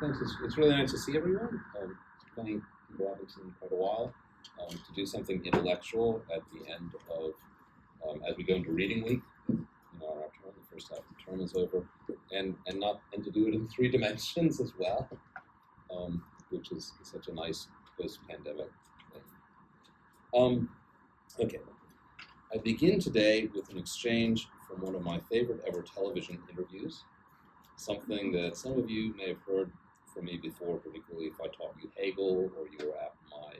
Thanks. It's really nice to see everyone. It's funny, people haven't seen in quite a while. To do something intellectual at the end of, as we go into reading week, our term, the first half of the term is over, and to do it in 3 dimensions as well, which is such a nice post-pandemic thing. Okay, I begin today with an exchange from one of my favorite ever television interviews, something that some of you may have heard from me before, particularly if I taught you Hegel, or you were at my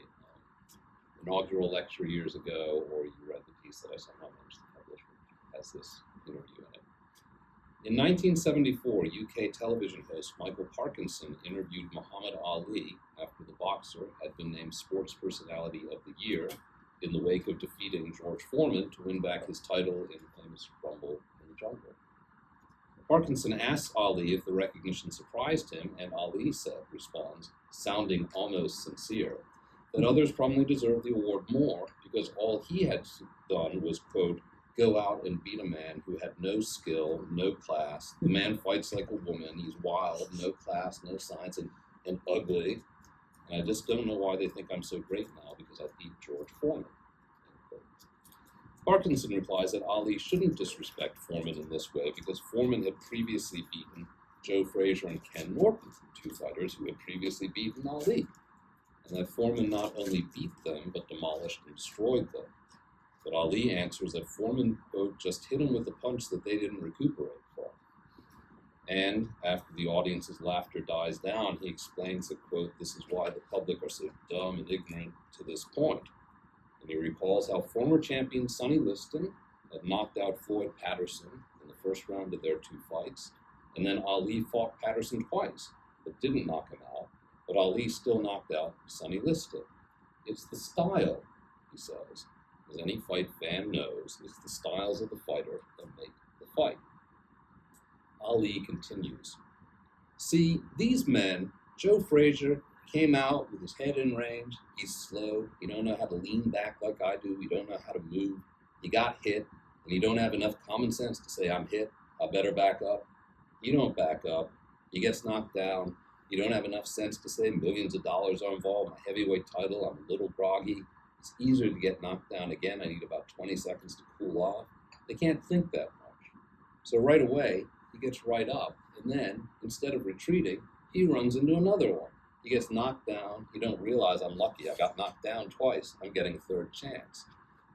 inaugural lecture years ago, or you read the piece that I somehow managed to publish, which has this interview in it. In 1974, UK television host Michael Parkinson interviewed Muhammad Ali after the boxer had been named Sports Personality of the Year in the wake of defeating George Foreman to win back his title in the famous Rumble in the Jungle. Parkinson asks Ali if the recognition surprised him, and Ali responds, sounding almost sincere, that others probably deserve the award more because all he had done was, quote, go out and beat a man who had no skill, no class. The man fights like a woman. He's wild, no class, no science, and ugly. And I just don't know why they think I'm so great now because I beat George Foreman. Parkinson replies that Ali shouldn't disrespect Foreman in this way because Foreman had previously beaten Joe Frazier and Ken Norton, 2 fighters who had previously beaten Ali, and that Foreman not only beat them but demolished and destroyed them. But Ali answers that Foreman, quote, just hit him with a punch that they didn't recuperate from. And after the audience's laughter dies down, he explains that, quote, this is why the public are so dumb and ignorant to this point. And he recalls how former champion Sonny Liston had knocked out Floyd Patterson in the first round of their 2 fights, and then Ali fought Patterson twice, but didn't knock him out, but Ali still knocked out Sonny Liston. It's the style, he says. As any fight fan knows, it's the styles of the fighter that make the fight. Ali continues. See, these men, Joe Frazier, came out with his head in range. He's slow. He don't know how to lean back like I do. He don't know how to move. He got hit, and he don't have enough common sense to say, I'm hit, I better back up. You don't back up. He gets knocked down. You don't have enough sense to say millions of dollars are involved. My heavyweight title, I'm a little groggy. It's easier to get knocked down again. I need about 20 seconds to cool off. They can't think that much. So right away, he gets right up, and then, instead of retreating, he runs into another one. He gets knocked down. You don't realize I'm lucky. I got knocked down twice. I'm getting a 3rd chance.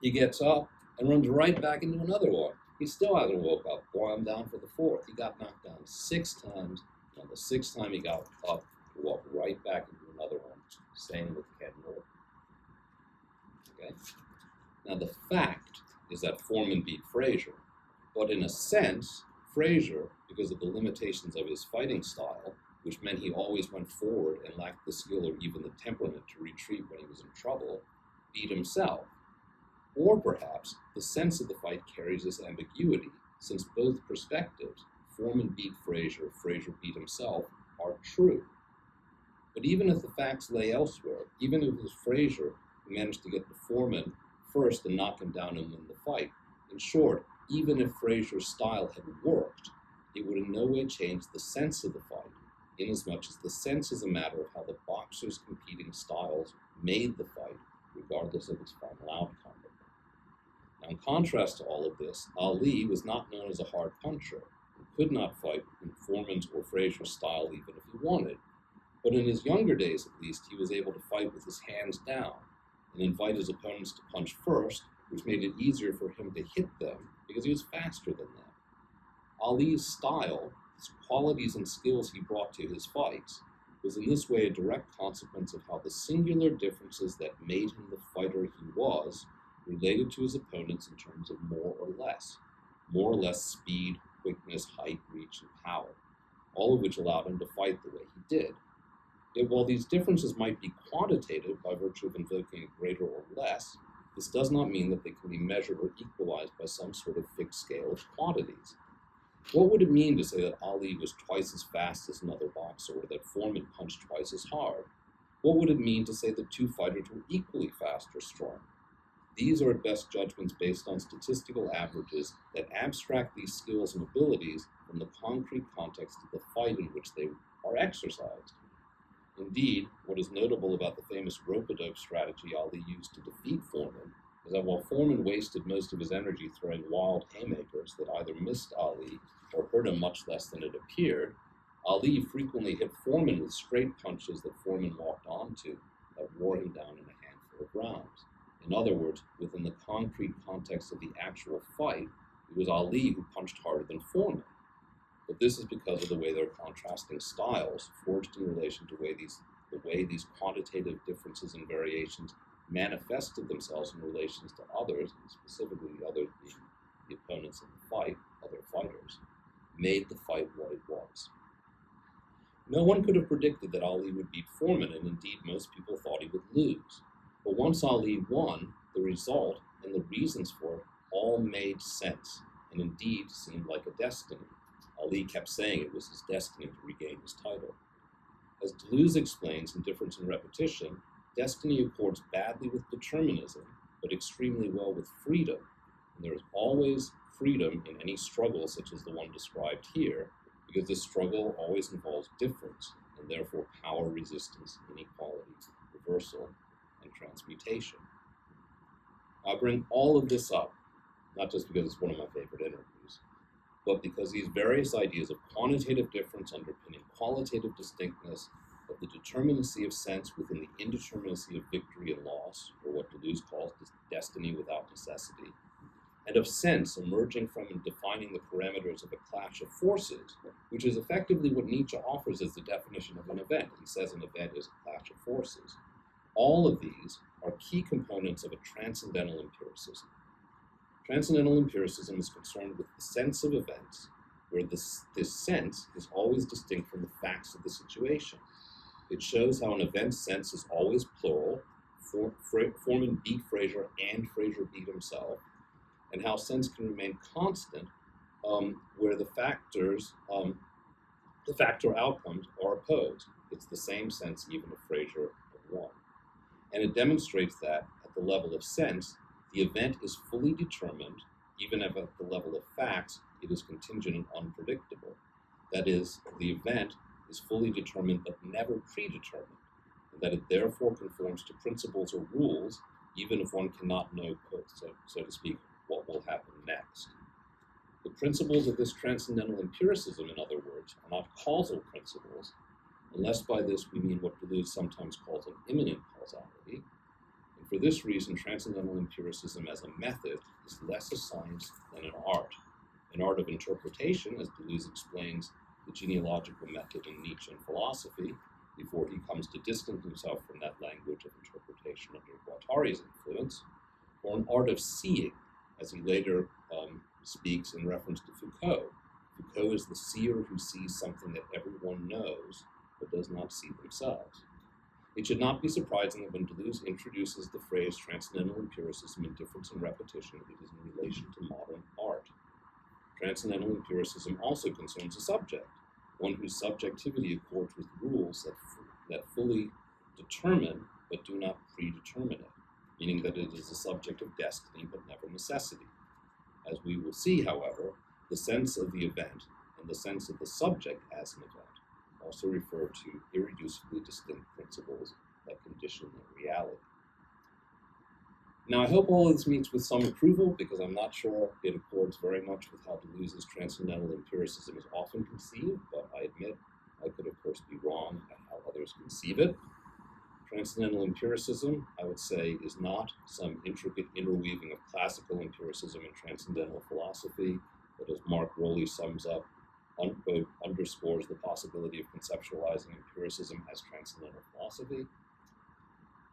He gets up and runs right back into another one. He still hasn't woke up. Boy, I'm down for the 4th. He got knocked down 6 times. On the 6th time he got up, he walked right back into another one. Same with Ken Norton. Okay? Now the fact is that Foreman beat Frazier, but in a sense, Frazier, because of the limitations of his fighting style, which meant he always went forward and lacked the skill or even the temperament to retreat when he was in trouble, beat himself. Or perhaps the sense of the fight carries this ambiguity, since both perspectives, Foreman beat Frazier, Frazier beat himself, are true. But even if the facts lay elsewhere, even if it was Frazier who managed to get to Foreman first and knock him down and win the fight, in short, even if Frazier's style had worked, it would in no way change the sense of the fight, inasmuch as the sense is a matter of how the boxers' competing styles made the fight, regardless of its final outcome. Now, in contrast to all of this, Ali was not known as a hard puncher and could not fight in Foreman's or Frazier's style even if he wanted. But in his younger days, at least, he was able to fight with his hands down and invite his opponents to punch first, which made it easier for him to hit them because he was faster than them. Ali's style, his qualities and skills he brought to his fights, was in this way a direct consequence of how the singular differences that made him the fighter he was related to his opponents in terms of more or less speed, quickness, height, reach, and power, all of which allowed him to fight the way he did. Yet while these differences might be quantitative by virtue of invoking a greater or less, this does not mean that they can be measured or equalized by some sort of fixed scale of quantities. What would it mean to say that Ali was twice as fast as another boxer, or that Foreman punched twice as hard? What would it mean to say that 2 fighters were equally fast or strong? These are at best judgments based on statistical averages that abstract these skills and abilities from the concrete context of the fight in which they are exercised. Indeed, what is notable about the famous rope-a-dope strategy Ali used to defeat Foreman is that while Foreman wasted most of his energy throwing wild haymakers that either missed Ali or hurt him much less than it appeared, Ali frequently hit Foreman with straight punches that Foreman walked onto that wore him down in a handful of rounds. In other words, within the concrete context of the actual fight, it was Ali who punched harder than Foreman. But this is because of the way their contrasting styles, forged in relation to the way these quantitative differences and variations manifested themselves in relations to others, and specifically the others being the opponents in the fight, other fighters, made the fight what it was. No one could have predicted that Ali would beat Foreman, and indeed most people thought he would lose. But once Ali won, the result and the reasons for it all made sense, and indeed seemed like a destiny. Ali kept saying it was his destiny to regain his title. As Deleuze explains in Difference and Repetition, destiny accords badly with determinism, but extremely well with freedom, and there is always freedom in any struggle such as the one described here, because this struggle always involves difference, and therefore power, resistance, inequality, reversal, and transmutation. I bring all of this up, not just because it's one of my favorite interviews, but because these various ideas of quantitative difference underpinning qualitative distinctness, of the determinacy of sense within the indeterminacy of victory and loss, or what Deleuze calls destiny without necessity, and of sense emerging from and defining the parameters of a clash of forces, which is effectively what Nietzsche offers as the definition of an event. He says an event is a clash of forces. All of these are key components of a transcendental empiricism. Transcendental empiricism is concerned with the sense of events, where this sense is always distinct from the facts of the situation. It shows how an event's sense is always plural, Foreman beat Fraser and Fraser beat himself, and how sense can remain constant where the factor outcomes are opposed. It's the same sense even if Fraser won. And it demonstrates that at the level of sense, the event is fully determined, even if at the level of facts, it is contingent and unpredictable. That is, the event is fully determined but never predetermined, and that it therefore conforms to principles or rules, even if one cannot know, so to speak, what will happen next. The principles of this transcendental empiricism, in other words, are not causal principles, unless by this we mean what Deleuze sometimes calls an immanent causality. And for this reason, transcendental empiricism as a method is less a science than an art of interpretation, as Deleuze explains the genealogical method in Nietzsche and philosophy, before he comes to distance himself from that language of interpretation under Guattari's influence, or an art of seeing, as he later speaks in reference to Foucault. Foucault is the seer who sees something that everyone knows, but does not see themselves. It should not be surprising that when Deleuze introduces the phrase transcendental empiricism in Difference and Repetition, it is in relation to modern art. Transcendental empiricism also concerns a subject, one whose subjectivity accords with rules that fully determine but do not predetermine it, meaning that it is a subject of destiny but never necessity. As we will see, however, the sense of the event and the sense of the subject as an event also refer to irreducibly distinct principles that condition their reality. Now, I hope all of this meets with some approval, because I'm not sure it accords very much with how Deleuze's transcendental empiricism is often conceived, but I admit I could, of course, be wrong at how others conceive it. Transcendental empiricism, I would say, is not some intricate interweaving of classical empiricism and transcendental philosophy, but as Mark Rowley sums up, unquote, underscores the possibility of conceptualizing empiricism as transcendental philosophy.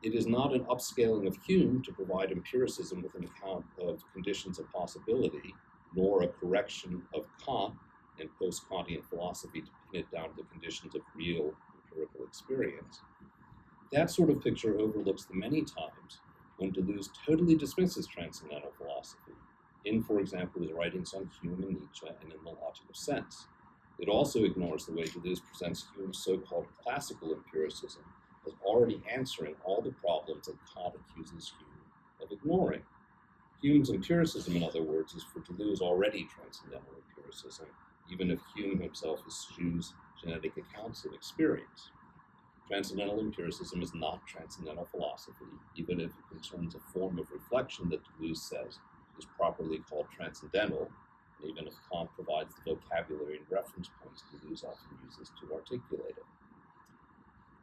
It is not an upscaling of Hume to provide empiricism with an account of conditions of possibility, nor a correction of Kant and post-Kantian philosophy to pin it down to the conditions of real empirical experience. That sort of picture overlooks the many times when Deleuze totally dismisses transcendental philosophy, in, for example, his writings on Hume and Nietzsche and in The Logic of Sense. It also ignores the way Deleuze presents Hume's so-called classical empiricism as already answering all the problems that Kant accuses Hume of ignoring. Hume's empiricism, in other words, is for Deleuze already transcendental empiricism, even if Hume himself eschews genetic accounts of experience. Transcendental empiricism is not transcendental philosophy, even if it concerns a form of reflection that Deleuze says is properly called transcendental, and even if Kant provides the vocabulary and reference points Deleuze often uses to articulate it.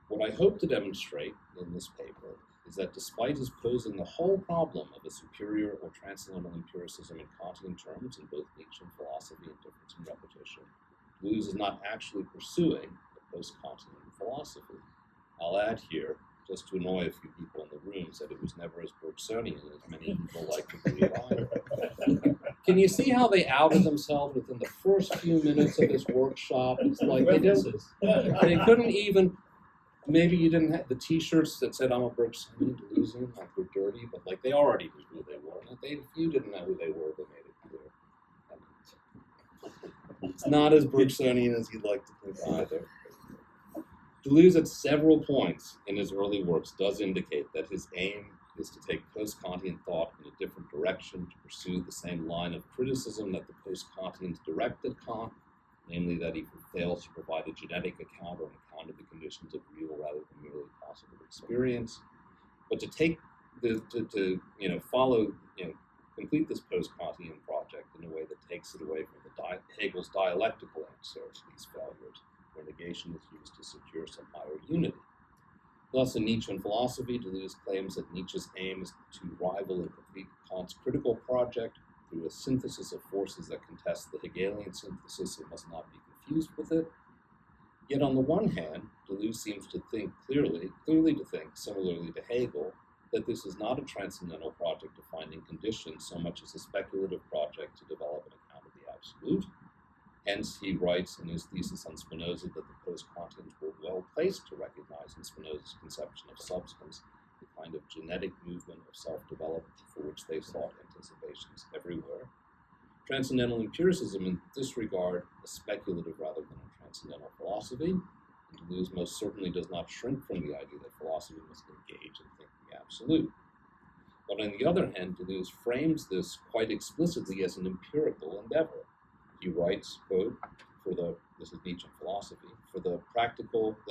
What I hope to demonstrate in this paper is that despite his posing the whole problem of a superior or transcendental empiricism in Kantian terms in both Nietzsche and philosophy and difference and repetition, Deleuze is not actually pursuing a post-Kantian philosophy. I'll add here, just to annoy a few people in the room, that it was never as Bergsonian as many people like to believe either. Can you see how they outed themselves within the first few minutes of this workshop? It's like they couldn't even. Maybe you didn't have the T-shirts that said "I'm a Bergsonian Deleuzian," like were dirty, but like they already knew who they were. And if you didn't know who they were, they made it clear. It's not as Bergsonian as you'd like to think either. Deleuze, at several points in his early works, does indicate that his aim is to take post-Kantian thought in a different direction, to pursue the same line of criticism that the post-Kantians directed Kant, namely that he fails to provide a genetic account or an account of the conditions of real rather than merely possible experience. But to take complete this post-Kantian project in a way that takes it away from Hegel's dialectical answer to these failures, where negation is used to secure some higher unity. Thus, in Nietzschean philosophy, Deleuze claims that Nietzsche's aim is to rival and complete Kant's critical project through a synthesis of forces that contest the Hegelian synthesis and must not be confused with it. Yet on the one hand, Deleuze seems to think clearly to think, similarly to Hegel, that this is not a transcendental project of finding conditions so much as a speculative project to develop an account of the absolute. Hence, he writes in his thesis on Spinoza that the post-Kantians were well placed to recognize in Spinoza's conception of substance the kind of genetic movement of self-development for which they sought anticipations everywhere. Transcendental empiricism in this regard is speculative rather than a transcendental philosophy, and Deleuze most certainly does not shrink from the idea that philosophy must engage in thinking absolute. But on the other hand, Deleuze frames this quite explicitly as an empirical endeavor. He writes, quote, this is Nietzschean philosophy, for the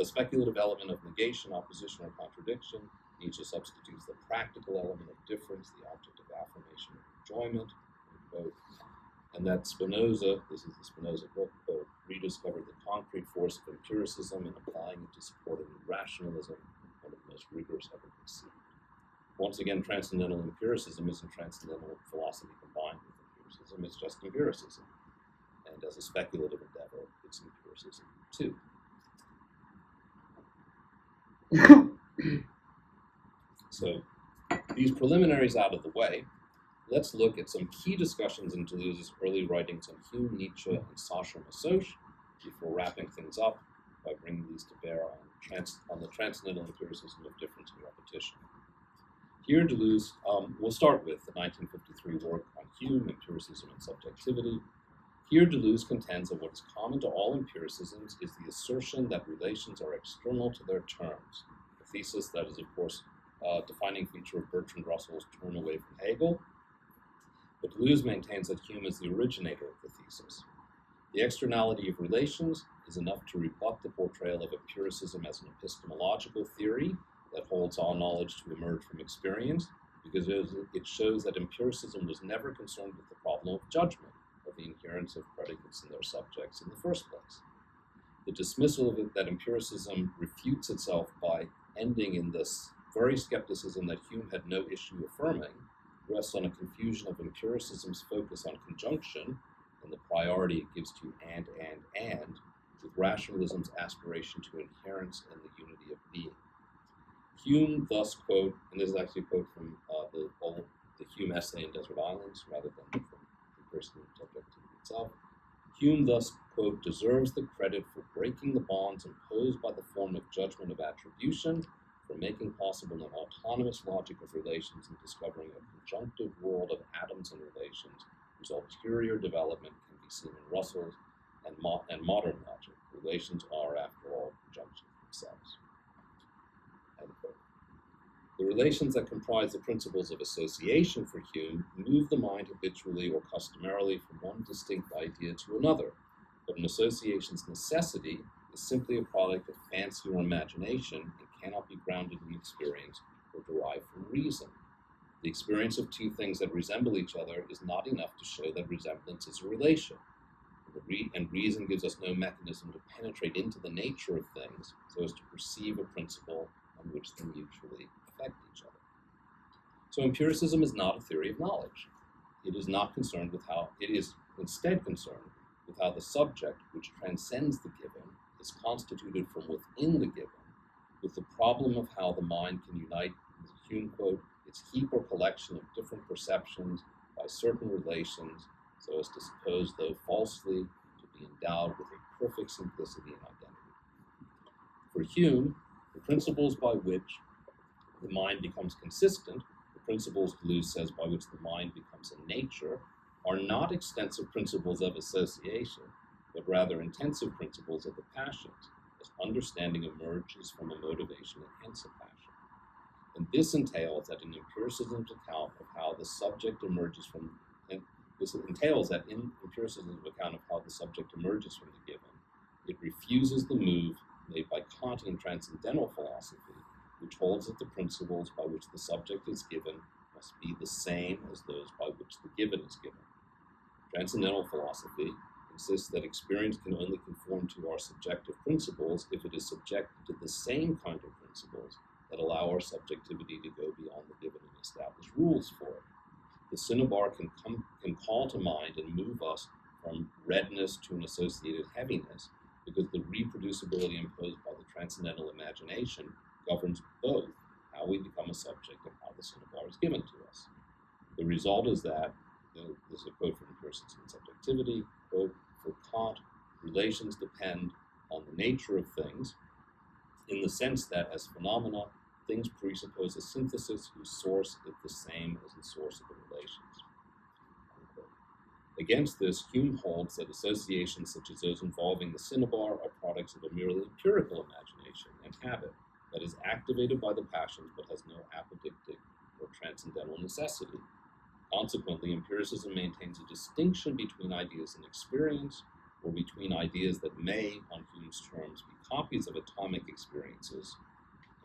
speculative element of negation, opposition, or contradiction, Nietzsche substitutes the practical element of difference, the object of affirmation or enjoyment, quote, and that Spinoza, this is the Spinoza book, quote, rediscovered the concrete force of empiricism and applying it to support a new rationalism, one of the most rigorous ever conceived. Once again, transcendental empiricism isn't transcendental philosophy combined with empiricism, it's just empiricism. And as a speculative endeavor, it's empiricism too. So, these preliminaries out of the way, let's look at some key discussions in Deleuze's early writings on Hume, Nietzsche, and Sacher Masoch before wrapping things up by bringing these to bear on the transcendental empiricism of difference and repetition. Here, Deleuze, we'll start with the 1953 work on Hume, Empiricism and Subjectivity. Here, Deleuze contends that what is common to all empiricisms is the assertion that relations are external to their terms, a thesis that is, of course, a defining feature of Bertrand Russell's turn away from Hegel. But Deleuze maintains that Hume is the originator of the thesis. The externality of relations is enough to rebut the portrayal of empiricism as an epistemological theory that holds all knowledge to emerge from experience, because it shows that empiricism was never concerned with the problem of judgment, of the inherence of predicates in their subjects in the first place. The dismissal of it that empiricism refutes itself by ending in this very skepticism that Hume had no issue affirming rests on a confusion of empiricism's focus on conjunction and the priority it gives to and, with rationalism's aspiration to inherence and the unity of being. Hume thus, quote, and this is actually a quote from the Hume essay in Desert Islands rather than from Empiricism and Subjectivity itself. Hume thus, quote, deserves the credit for breaking the bonds imposed by the form of judgment of attribution, for making possible an autonomous logic of relations and discovering a conjunctive world of atoms and relations whose ulterior development can be seen in Russell's and modern logic. Relations are, after all, conjunctions themselves. End quote. The relations that comprise the principles of association for Hume move the mind habitually or customarily from one distinct idea to another, but an association's necessity is simply a product of fancy or imagination and cannot be grounded in experience or derived from reason. The experience of two things that resemble each other is not enough to show that resemblance is a relation, and reason gives us no mechanism to penetrate into the nature of things so as to perceive a principle on which they mutually affect each other. So empiricism is not a theory of knowledge. It is instead concerned with how the subject, which transcends the given, is constituted from within the given, with the problem of how the mind can unite, as Hume quote, its heap or collection of different perceptions by certain relations, so as to suppose, though falsely, to be endowed with a perfect simplicity and identity. For Hume, the principles by which the mind becomes consistent, the principles, Deleuze says, by which the mind becomes a nature, are not extensive principles of association, but rather intensive principles of the passions, as understanding emerges from a motivation and hence a passion. And this entails that in empiricism's account of how the subject emerges from, and this entails that in empiricism's account of how the subject emerges from the given, it refuses the move made by Kantian transcendental philosophy, which holds that the principles by which the subject is given must be the same as those by which the given is given. Transcendental philosophy insists that experience can only conform to our subjective principles if it is subjected to the same kind of principles that allow our subjectivity to go beyond the given and established rules for it. The cinnabar can call to mind and move us from redness to an associated heaviness, because the reproducibility imposed by the transcendental imagination governs both how we become a subject and how the cinnabar is given to us. The result is that, this is a quote from Empiricism and Subjectivity, quote, for Kant, relations depend on the nature of things, in the sense that as phenomena, things presuppose a synthesis whose source is the same as the source of the relations. Unquote. Against this, Hume holds that associations such as those involving the cinnabar are products of a merely empirical imagination and habit that is activated by the passions but has no apodictic or transcendental necessity. Consequently, empiricism maintains a distinction between ideas and experience, or between ideas that may, on Hume's terms, be copies of atomic experiences,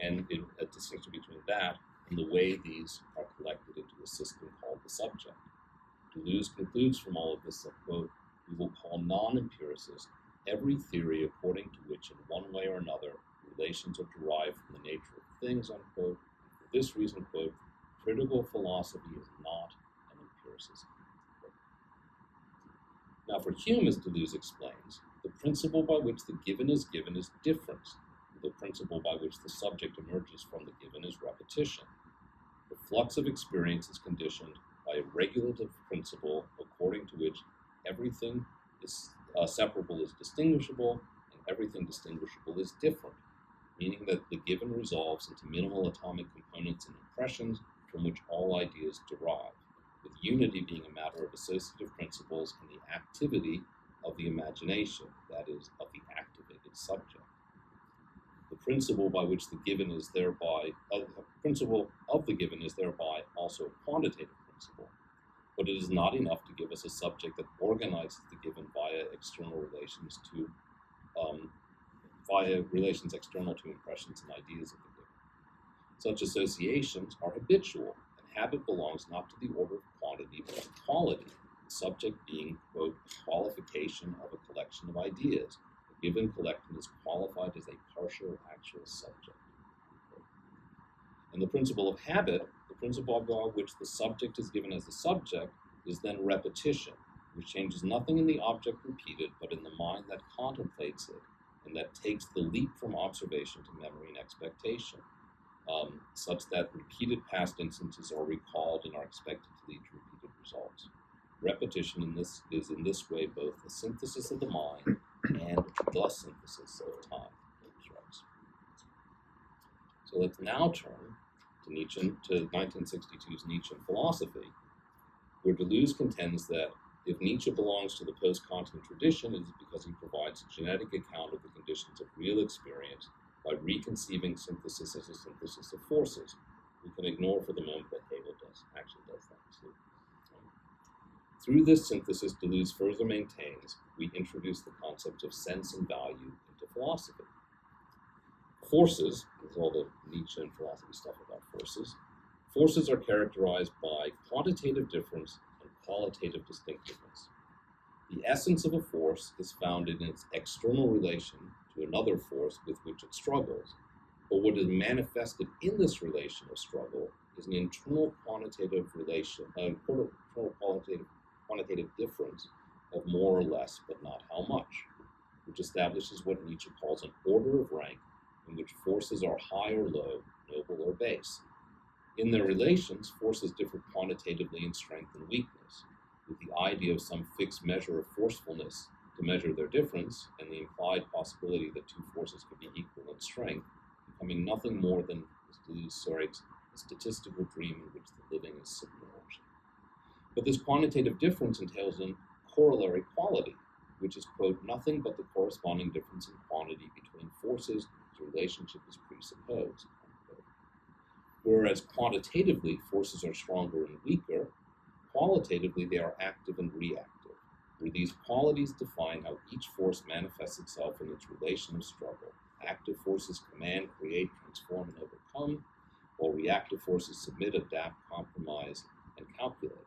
and a distinction between that and the way these are collected into a system called the subject. Deleuze concludes from all of this that, quote, we will call non-empiricist every theory according to which in one way or another relations are derived from the nature of things, unquote. For this reason, quote, critical philosophy is not an empiricism. Now for Hume, as Deleuze explains, the principle by which the given is difference. The principle by which the subject emerges from the given is repetition. The flux of experience is conditioned by a regulative principle according to which everything is separable is distinguishable and everything distinguishable is different, meaning that the given resolves into minimal atomic components and impressions from which all ideas derive, with unity being a matter of associative principles and the activity of the imagination, that is, of the activated subject. The principle by which the given is thereby, the principle of the given is thereby also a quantitative principle, but it is not enough to give us a subject that organizes the given via relations external to impressions and ideas of the given. Such associations are habitual, and habit belongs not to the order of quantity but of quality, the subject being, quote, qualification of a collection of ideas. The given collection is qualified as a partial actual subject. Unquote. And the principle of habit, the principle by which the subject is given as a subject, is then repetition, which changes nothing in the object repeated, but in the mind that contemplates it, and that takes the leap from observation to memory and expectation, such that repeated past instances are recalled and are expected to lead to repeated results. Repetition is in this way both the synthesis of the mind and the synthesis of time. So let's now turn to Nietzsche, to 1962's Nietzschean philosophy, where Deleuze contends that if Nietzsche belongs to the post-Kantian tradition, it is because he provides a genetic account of the conditions of real experience by reconceiving synthesis as a synthesis of forces, We can ignore for the moment that Hegel actually does that too. Through this synthesis, Deleuze further maintains we introduce the concepts of sense and value into philosophy. Forces, this is all the Nietzsche and philosophy stuff about forces. Forces are characterized by quantitative difference and qualitative distinctiveness. The essence of a force is found in its external relation to another force with which it struggles, but what is manifested in this relation of struggle is an internal quantitative relation, quantitative difference of more or less, but not how much, which establishes what Nietzsche calls an order of rank in which forces are high or low, noble or base. In their relations, forces differ quantitatively in strength and weakness, with the idea of some fixed measure of forcefulness to measure their difference and the implied possibility that two forces could be equal in strength, becoming nothing more than, as Deleuze writes, a statistical dream in which the living is submerged. But this quantitative difference entails a corollary quality, which is, quote, nothing but the corresponding difference in quantity between forces whose relationship is presupposed, unquote. Whereas quantitatively, forces are stronger and weaker, qualitatively they are active and reactive, where these qualities define how each force manifests itself in its relation of struggle. Active forces command, create, transform, and overcome, while reactive forces submit, adapt, compromise, and calculate.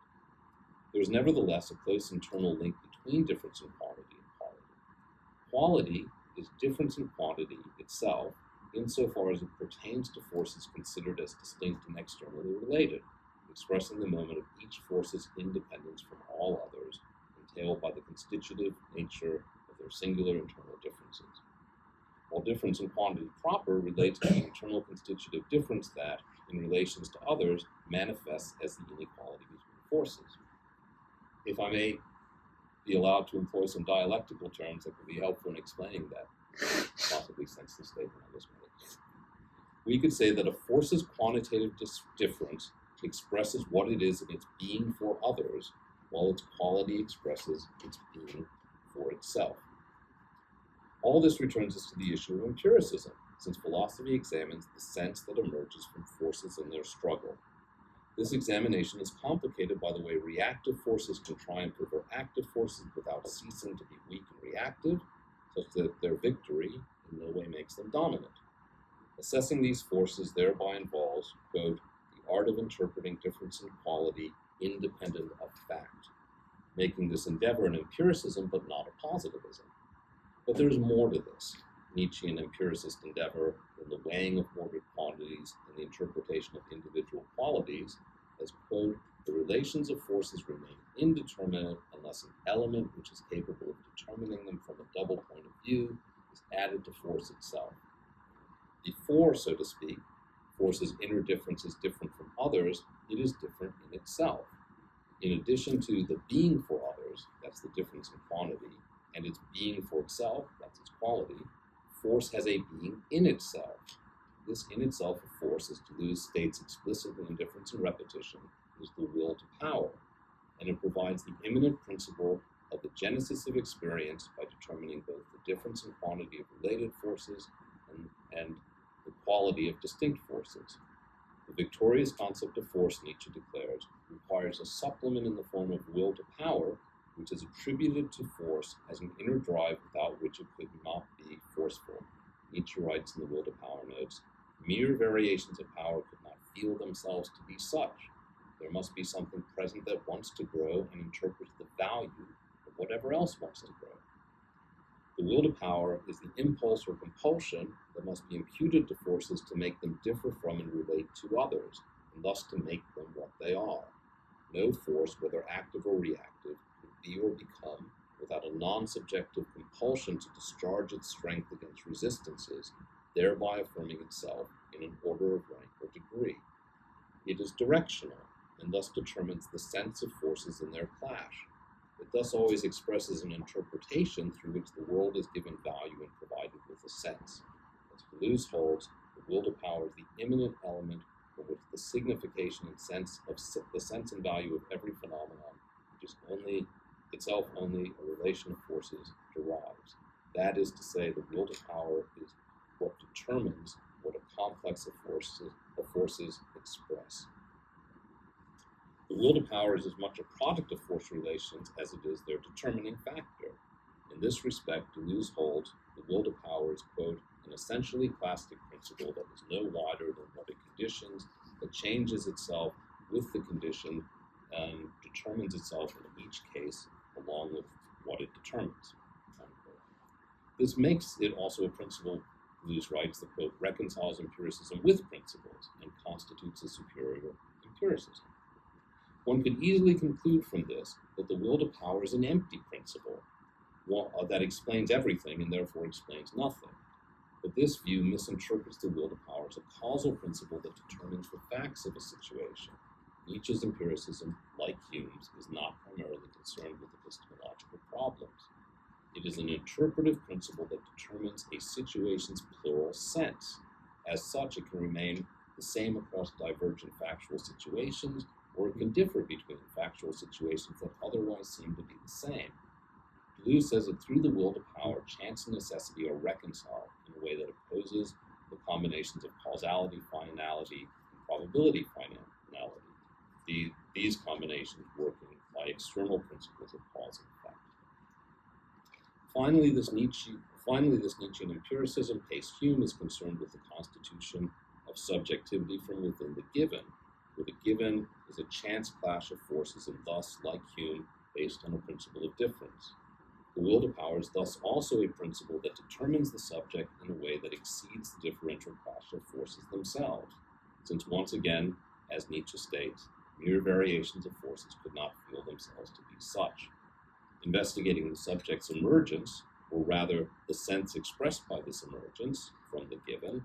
There is nevertheless a close internal link between difference in quantity and quality. Quality is difference in quantity itself, insofar as it pertains to forces considered as distinct and externally related, expressing the moment of each force's independence from all others, entailed by the constitutive nature of their singular internal differences. While difference in quantity proper relates to the internal constitutive difference that, in relations to others, manifests as the inequality between forces. If I may be allowed to employ some dialectical terms that could be helpful in explaining that possibly senseless statement I just made, we could say that a force's quantitative difference expresses what it is in its being for others, while its quality expresses its being for itself. All this returns us to the issue of empiricism, since philosophy examines the sense that emerges from forces in their struggle. This examination is complicated by the way reactive forces can triumph over active forces without ceasing to be weak and reactive, such that their victory in no way makes them dominant. Assessing these forces thereby involves, quote, the art of interpreting difference in quality independent of fact, making this endeavor an empiricism but not a positivism. But there is more to this Nietzschean empiricist endeavor in the weighing of ordered quantities and the interpretation of individual qualities, as, quote, the relations of forces remain indeterminate unless an element which is capable of determining them from a double point of view is added to force itself. Before, so to speak, force's inner difference is different from others, it is different in itself. In addition to the being for others, that's the difference in quantity, and its being for itself, that's its quality, force has a being in itself. This in itself of force, as Deleuze states explicitly in Difference and Repetition, is the will to power, and it provides the immanent principle of the genesis of experience by determining both the difference in quantity of related forces and the quality of distinct forces. The victorious concept of force, Nietzsche declares, requires a supplement in the form of will to power, which is attributed to force as an inner drive without which it could not be forceful. Nietzsche writes in the Will to Power notes, mere variations of power could not feel themselves to be such. There must be something present that wants to grow and interprets the value of whatever else wants to grow. The will to power is the impulse or compulsion that must be imputed to forces to make them differ from and relate to others, and thus to make them what they are. No force, whether active or reactive, could be or become without a non-subjective compulsion to discharge its strength against resistances, thereby affirming itself in an order of rank or degree. It is directional, and thus determines the sense of forces in their clash. It thus always expresses an interpretation through which the world is given value and provided with a sense. As Deleuze holds, the will to power is the immanent element from which the signification and sense of the sense and value of every phenomenon, which is itself only a relation of forces, derives. That is to say, the will to power is what determines what a complex of forces express. The will to power is as much a product of force relations as it is their determining factor. In this respect, Deleuze holds the will to power is, quote, an essentially plastic principle that is no wider than what it conditions, that changes itself with the condition and determines itself in each case along with what it determines. Unquote. This makes it also a principle, Deleuze writes, that, quote, reconciles empiricism with principles and constitutes a superior empiricism. One could easily conclude from this that the will to power is an empty principle that explains everything and therefore explains nothing. But this view misinterprets the will to power as a causal principle that determines the facts of a situation. Nietzsche's empiricism, like Hume's, is not primarily concerned with epistemological problems. It is an interpretive principle that determines a situation's plural sense. As such, it can remain the same across divergent factual situations, or it can differ between factual situations that otherwise seem to be the same. Deleuze says that through the will to power, chance and necessity are reconciled in a way that opposes the combinations of causality, finality, and probability finality. These combinations working by external principles of cause and effect. Finally, this Nietzschean empiricism, case Hume, is concerned with the constitution of subjectivity from within the given, where the given is a chance clash of forces and thus, like Hume, based on a principle of difference. The will to power is thus also a principle that determines the subject in a way that exceeds the differential clash of forces themselves, since once again, as Nietzsche states, mere variations of forces could not feel themselves to be such. Investigating the subject's emergence, or rather the sense expressed by this emergence from the given,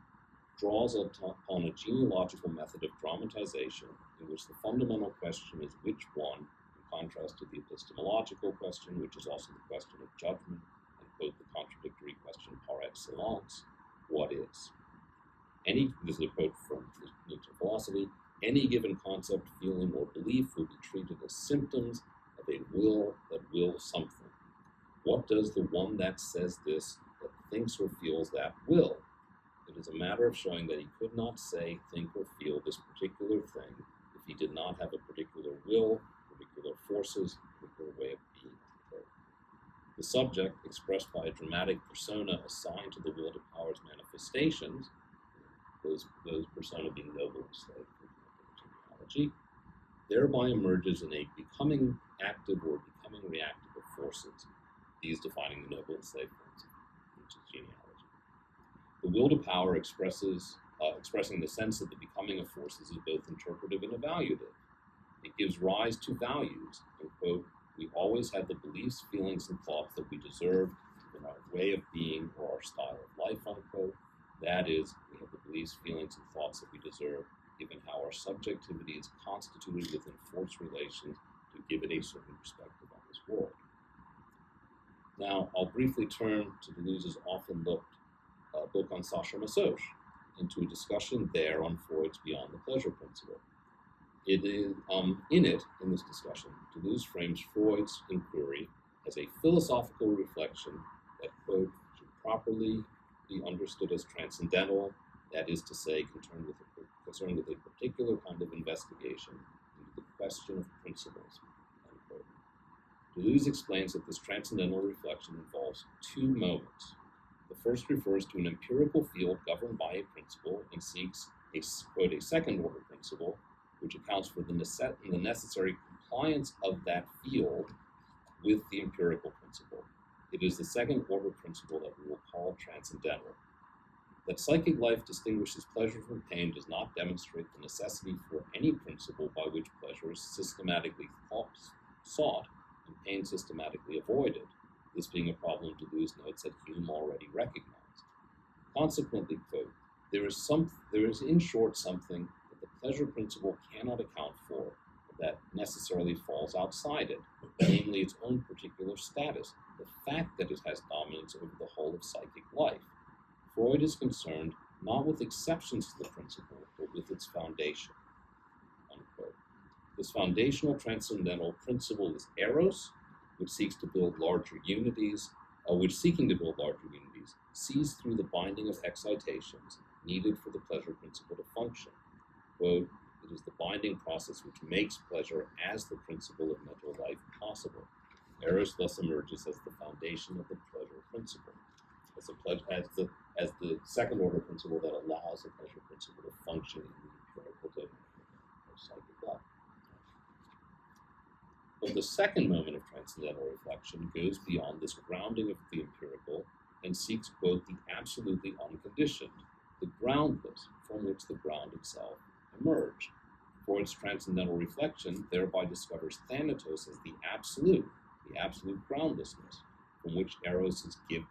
draws upon a genealogical method of dramatization in which the fundamental question is which one, in contrast to the epistemological question, which is also the question of judgment, and quote the contradictory question par excellence, what is? This is a quote from Nietzschean philosophy, any given concept, feeling, or belief will be treated as symptoms of a will that wills something. What does the one that says this, that thinks or feels that will? It is a matter of showing that he could not say, think, or feel this particular thing if he did not have a particular will, particular forces, particular way of being. The subject, expressed by a dramatic persona assigned to the will to power's manifestations, those persona being noble and slave, genealogy, thereby emerges in a becoming active or becoming reactive of forces, these defining the noble and slave forms, which is genealogy. The will to power expressing the sense that the becoming of forces is both interpretive and evaluative. It gives rise to values, and quote, we always have the beliefs, feelings, and thoughts that we deserve in our way of being or our style of life, unquote. That is, we have the beliefs, feelings, and thoughts that we deserve, given how our subjectivity is constituted within force relations to give it a certain perspective on this world. Now, I'll briefly turn to Deleuze's often looked book on Sacher Masoch, and to a discussion there on Freud's Beyond the Pleasure principle. It is, in this discussion, Deleuze frames Freud's inquiry as a philosophical reflection that, quote, should properly be understood as transcendental, that is to say, concerned with a particular kind of investigation into the question of principles, unquote. Deleuze explains that this transcendental reflection involves two moments. The first refers to an empirical field governed by a principle and seeks a, quote, a second-order principle, which accounts for the necessary compliance of that field with the empirical principle. It is the second-order principle that we will call transcendental. That psychic life distinguishes pleasure from pain does not demonstrate the necessity for any principle by which pleasure is systematically sought and pain systematically avoided, this being a problem Deleuze notes that Hume already recognized. Consequently, quote, there is in short something that the pleasure principle cannot account for that necessarily falls outside it, namely its own particular status, the fact that it has dominance over the whole of psychic life. Freud is concerned not with exceptions to the principle, but with its foundation, unquote. This foundational transcendental principle is eros, which seeking to build larger unities, sees through the binding of excitations needed for the pleasure principle to function. Quote, it is the binding process which makes pleasure as the principle of mental life possible. Eros thus emerges as the foundation of the pleasure principle, as the second order principle that allows the pleasure principle to function in the empirical domain of psychic life. But the second moment of transcendental reflection goes beyond this grounding of the empirical and seeks, quote, the absolutely unconditioned, the groundless, from which the ground itself emerged. For its transcendental reflection thereby discovers thanatos as the absolute groundlessness, from which Eros is given.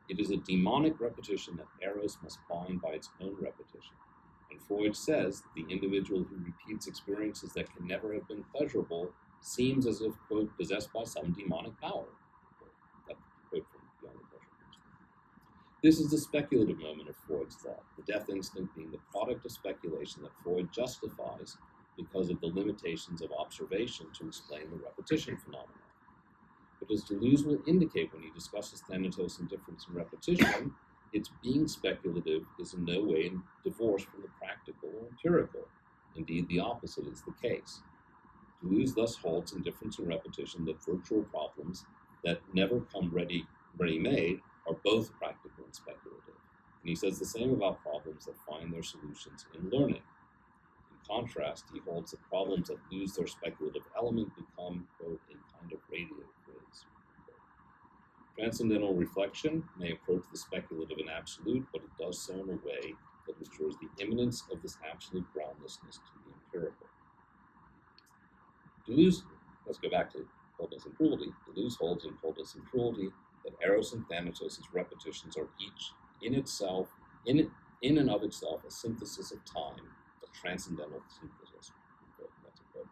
It is a demonic repetition that Eros must bind by its own repetition. And Freud says that the individual who repeats experiences that can never have been pleasurable seems as if, quote, possessed by some demonic power. That's a quote from Beyond the Pleasure Principle. This is the speculative moment of Freud's thought, the death instinct being the product of speculation that Freud justifies because of the limitations of observation to explain the repetition phenomenon. But as Deleuze will indicate when he discusses thanatos and difference in repetition, its being speculative is in no way divorced from the practical or empirical. Indeed, the opposite is the case. Deleuze thus holds in difference and repetition that virtual problems that never come ready-made are both practical and speculative. And he says the same about problems that find their solutions in learning. In contrast, he holds that problems that lose their speculative element become, quote, a kind of radio quiz. Transcendental reflection may approach the speculative and absolute, but it does so in a way that ensures the immanence of this absolute groundlessness to the empirical. Deleuze, let's go back to Coldness and Cruelty. Deleuze holds in Coldness and Cruelty that Eros and Thanatos' repetitions are each in and of itself a synthesis of time, a transcendental synthesis. That's a quote.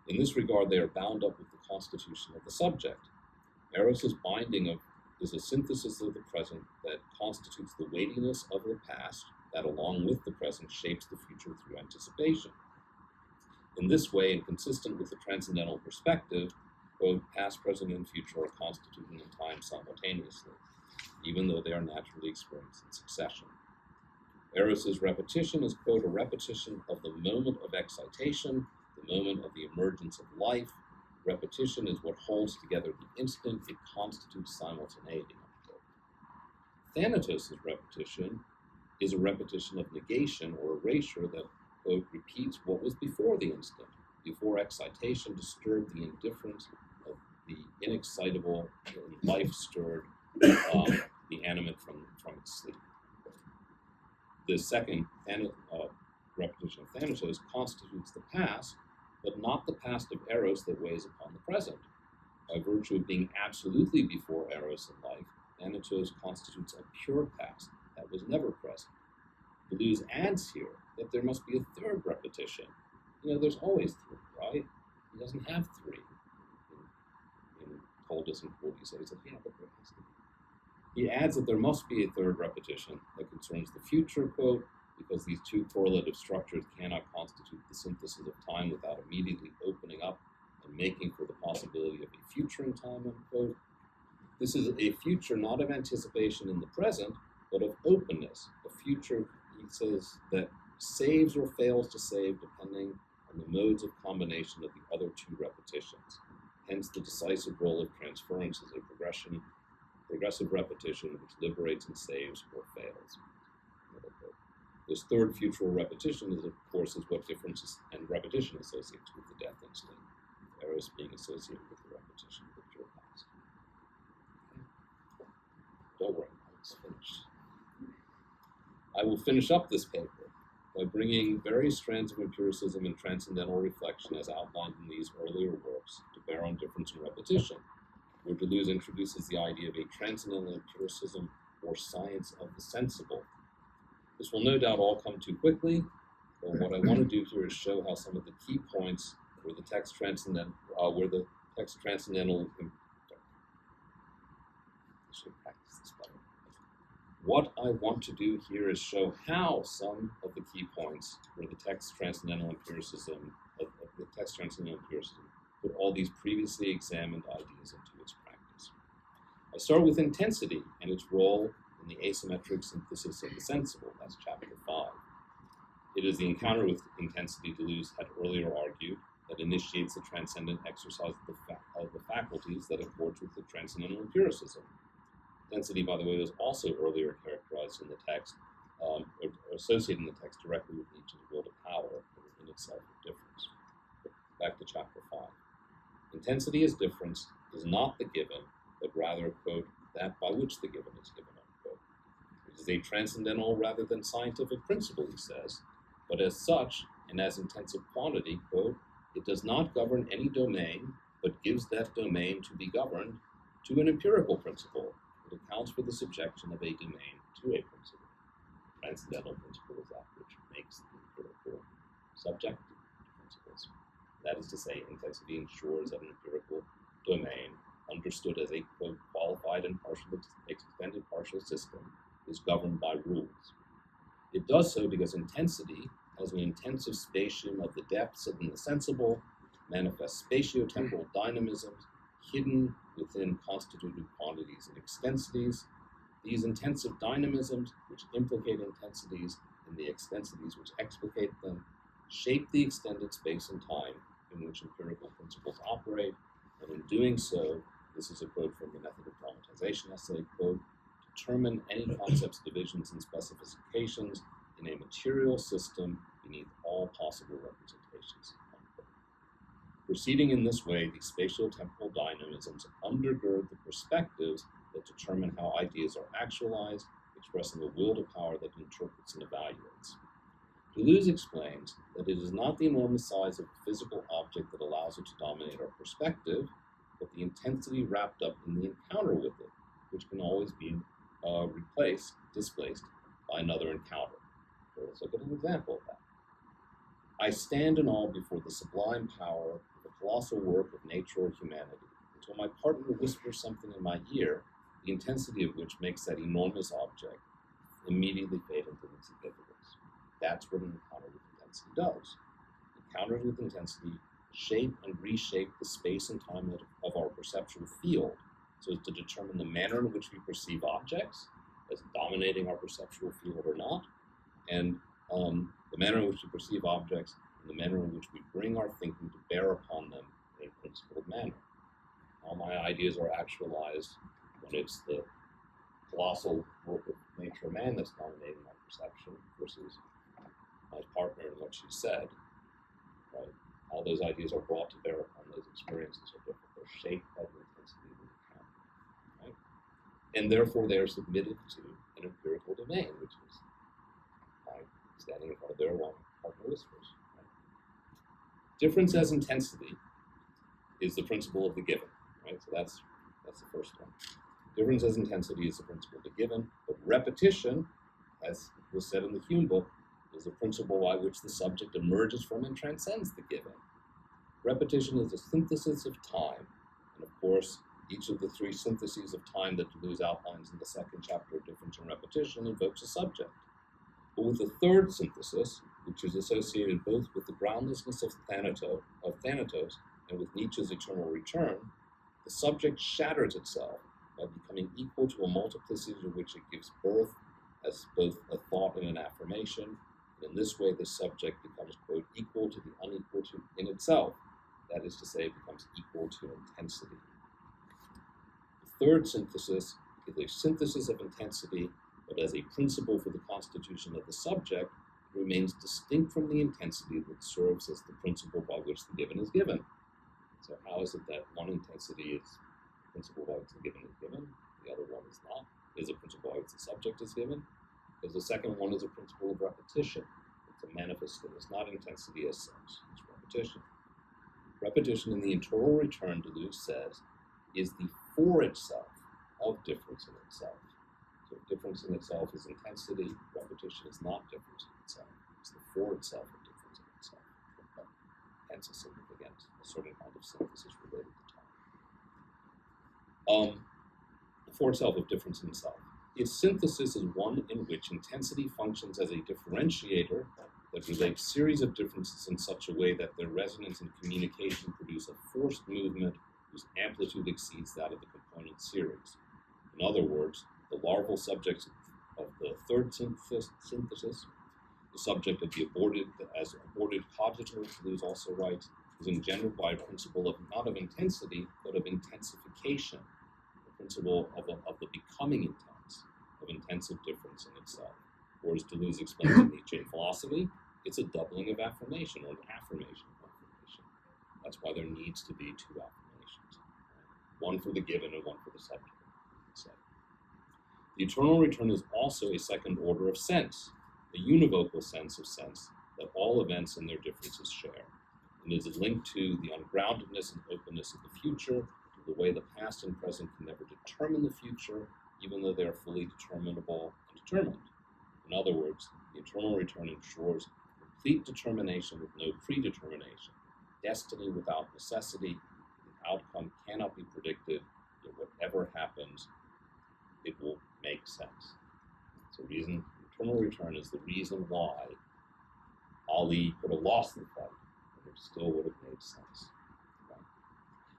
In this regard, they are bound up with the constitution of the subject. Eros' binding is a synthesis of the present that constitutes the weightiness of the past that, along with the present, shapes the future through anticipation. In this way, and consistent with the transcendental perspective, both past, present, and future are constituted in time simultaneously, even though they are naturally experienced in succession. Eros' repetition is, quote, a repetition of the moment of excitation, the moment of the emergence of life. Repetition is what holds together the instant, it constitutes simultaneity. Thanatos' repetition is a repetition of negation or erasure that, quote, repeats what was before the instant, before excitation disturbed the indifference of the inexcitable and life-stirred, the animate from its sleep. The second repetition of Thanatos constitutes the past, but not the past of Eros that weighs upon the present. By virtue of being absolutely before Eros in life, Thanatos constitutes a pure past that was never present. Deleuze adds here that there must be a third repetition. There's always three, right? He doesn't have three in Coldness and Cruelty, so he said, yeah, but there has to be. He adds that there must be a third repetition that concerns the future, quote, because these two correlative structures cannot constitute the synthesis of time without immediately opening up and making for the possibility of a future in time, unquote. This is a future not of anticipation in the present, but of openness, a future, he says, that saves or fails to save depending on the modes of combination of the other two repetitions. Hence, the decisive role of transference is a progressive repetition which liberates and saves or fails. This third futural repetition is, of course, what difference and repetition associates with the death instinct, Eros being associated with the repetition of the pure past. Don't worry, it's finished. I will finish up this paper by bringing various strands of empiricism and transcendental reflection as outlined in these earlier works to bear on difference and repetition, where Deleuze introduces the idea of a transcendental empiricism or science of the sensible. This will no doubt all come too quickly, but what I want to do here is show how some of the key points where the text transcendental, I should practice this better. What I want to do here is show how some of the key points where the text transcendental empiricism, put all these previously examined ideas into its practice. I I start with intensity and its role in the asymmetric synthesis of the sensible. That's chapter 5. It is the encounter with intensity, Deleuze had earlier argued, that initiates the transcendent exercise of the faculties that accords with the transcendental empiricism. Intensity, by the way, was also earlier characterized in the text, or associated in the text directly with Nietzsche's will to power in itself of difference. Back to chapter 5. Intensity as difference is not the given, but rather, quote, that by which the given is given, unquote. It is a transcendental rather than scientific principle, he says, but as such, and as intensive quantity, quote, it does not govern any domain, but gives that domain to be governed to an empirical principle. It accounts for the subjection of a domain to a principle. Transcendental principle is that which makes the empirical subjective to principles. That is to say, intensity ensures that an empirical domain, understood as a, quote, qualified and extended partial system, is governed by rules. It does so because intensity, as an intensive spatium of the depths of the sensible, manifests spatio-temporal dynamisms hidden within constituted quantities and extensities. These intensive dynamisms, which implicate intensities, and the extensities which explicate them, shape the extended space and time in which empirical principles operate, and in doing so, this is a quote from the Method of Dramatization essay, quote, determine any concept's divisions and specifications in a material system beneath all possible representations. Proceeding in this way, the spatial-temporal dynamisms undergird the perspectives that determine how ideas are actualized, expressing a will to power that interprets and evaluates. Deleuze explains that it is not the enormous size of the physical object that allows it to dominate our perspective, but the intensity wrapped up in the encounter with it, which can always be displaced by another encounter. So let's look at an example of that. I stand in awe before the sublime power of the colossal work of nature or humanity, until my partner whispers something in my ear, the intensity of which makes that enormous object immediately fade into insignificance. That's what an encounter with intensity does. Encounters with intensity shape and reshape the space and time of our perceptual field, so as to determine the manner in which we perceive objects as dominating our perceptual field or not, and the manner in which we perceive objects, and the manner in which we bring our thinking to bear upon them in a principled manner. All my ideas are actualized when it's the colossal work of nature or man that's dominating my perception versus my partner and what she said, right? How those ideas are brought to bear upon those experiences are different. They're shaped by the intensity of the encounter, right? And therefore they are submitted to an empirical domain, which is standing in front of their one partner whispers. Right? Difference as intensity is the principle of the given, right? So that's the first one. Difference as intensity is the principle of the given, but repetition, as was said in the Hume book, is the principle by which the subject emerges from and transcends the given. Repetition is a synthesis of time, and of course, each of the three syntheses of time that Deleuze outlines in the second chapter of Difference and Repetition invokes a subject. But with the third synthesis, which is associated both with the groundlessness of Thanatos and with Nietzsche's eternal return, the subject shatters itself by becoming equal to a multiplicity to which it gives birth as both a thought and an affirmation. And in this way, the subject becomes, quote, equal to the unequal to in itself. That is to say, it becomes equal to intensity. The third synthesis is a synthesis of intensity, but as a principle for the constitution of the subject, it remains distinct from the intensity that serves as the principle by which the given is given. So how is it that one intensity is the principle by which the given is given, the other one is not? Is a principle by which the subject is given? Because the second one is a principle of repetition. It's a manifestation. It's not intensity as such, it's repetition. Repetition in the internal return, Deleuze says, is the for itself of difference in itself. So difference in itself is intensity, repetition is not difference in itself. It's the for itself of difference in itself. Hence a significance, a certain kind of synthesis related to time. The for itself of difference in itself. Its synthesis is one in which intensity functions as a differentiator that relates series of differences in such a way that their resonance and communication produce a forced movement whose amplitude exceeds that of the component series. In other words, the larval subjects of the third synthesis, the subject of the aborted cogitator, Deleuze also writes, is engendered by a principle of not of intensity, but of intensification, the principle of the becoming intense, of intensive difference in itself. Or as Deleuze explains in Nietzsche in philosophy, it's a doubling of affirmation, or an affirmation of affirmation. That's why there needs to be two affirmations, one for the given and one for the subject. The eternal return is also a second order of sense, a univocal sense of sense that all events and their differences share, and is linked to the ungroundedness and openness of the future, to the way the past and present can never determine the future, even though they are fully determinable and determined. In other words, the eternal return ensures complete determination with no predetermination, destiny without necessity. The outcome cannot be predicted, yet whatever happens, it will make sense. So eternal return is the reason why Ali could have lost the fight, but it still would have made sense. Right?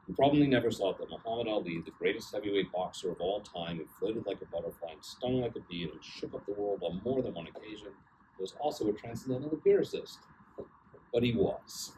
You probably never thought that Muhammad Ali, the greatest heavyweight boxer of all time, who floated like a butterfly and stung like a bee and shook up the world on more than one occasion, was also a transcendental empiricist. But he was.